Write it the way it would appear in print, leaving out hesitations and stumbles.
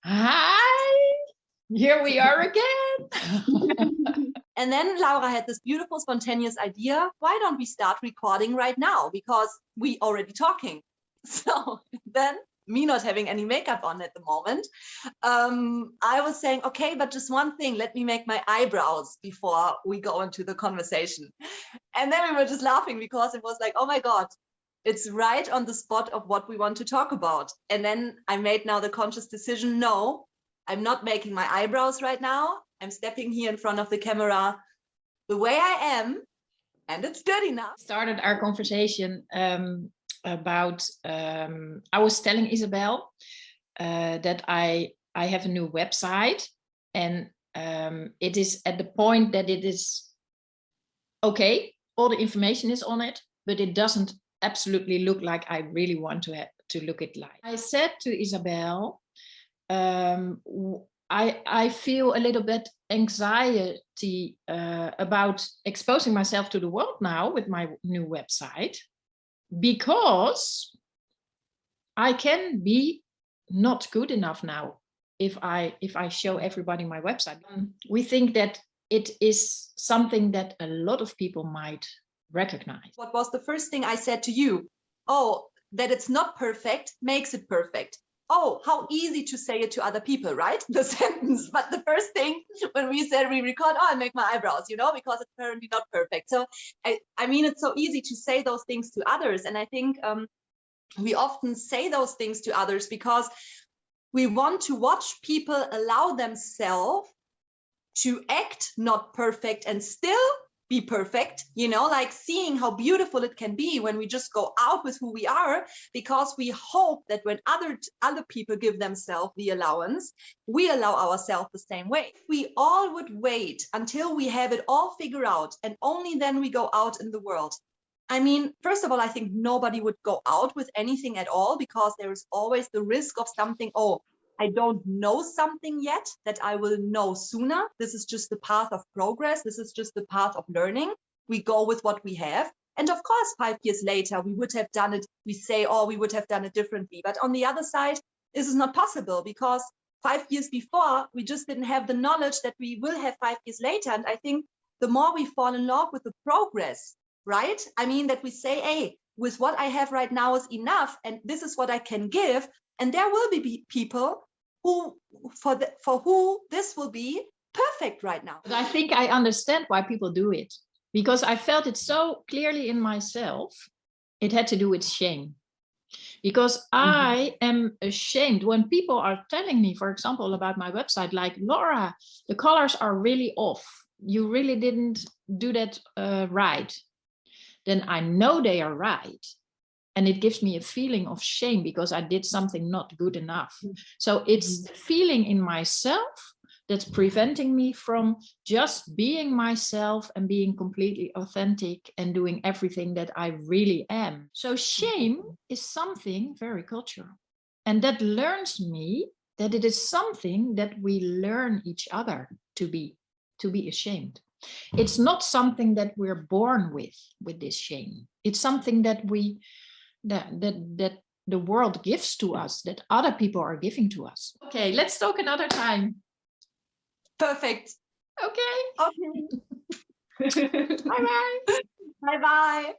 Hi, here we are again. And then Laura had this beautiful spontaneous idea. Why don't we start recording right now? Because we already talking. So then, me not having any makeup on at the moment, I was saying, okay, but just one thing, let me make my eyebrows before we go into the conversation. And then we were just laughing because it was like, oh my God, it's right on the spot of what we want to talk about. And then I made now the conscious decision, no, I'm not making my eyebrows right now. I'm stepping here in front of the camera the way I am, and it's good enough. Started our conversation about, I was telling Isabelle that I have a new website, and it is at the point that it is okay, all the information is on it, but it doesn't absolutely look like I really want to look it like. I said to Isabelle, I feel a little bit anxiety about exposing myself to the world now with my new website, because I can be not good enough now if I show everybody my website. We think that it is something that a lot of people might recognize. What was the first thing I said to you? Oh, that it's not perfect makes it perfect. Oh, how easy to say it to other people, right? The sentence. But the first thing when we said we record, oh, I make my eyebrows, you know, because it's apparently not perfect. So I mean, it's so easy to say those things to others. And I think we often say those things to others because we want to watch people allow themselves to act not perfect and still be perfect, you know, like seeing how beautiful it can be when we just go out with who we are, because we hope that when other people give themselves the allowance, we allow ourselves the same way. If we all would wait until we have it all figured out and only then we go out in the world, I mean, first of all, I think nobody would go out with anything at all, because there is always the risk of something, oh, I don't know something yet that I will know sooner. This is just the path of progress. This is just the path of learning. We go with what we have. And of course, 5 years later, we would have done it. We say, oh, we would have done it differently. But on the other side, this is not possible, because 5 years before, we just didn't have the knowledge that we will have 5 years later. And I think the more we fall in love with the progress, right? I mean, that we say, hey, with what I have right now is enough, and this is what I can give. And there will be people who, for who this will be perfect right now. But I think I understand why people do it, because I felt it so clearly in myself. It had to do with shame, because I am ashamed when people are telling me, for example, about my website, like, Laura, the colors are really off. You really didn't do that right. Then I know they are right. And it gives me a feeling of shame because I did something not good enough. So it's the feeling in myself that's preventing me from just being myself and being completely authentic and doing everything that I really am. So shame is something very cultural. And that learns me that it is something that we learn each other to be ashamed. It's not something that we're born with this shame. It's something that that the world gives to us, that other people are giving to us. Okay, let's talk another time. Perfect. Okay. Okay. Bye-bye. Bye-bye.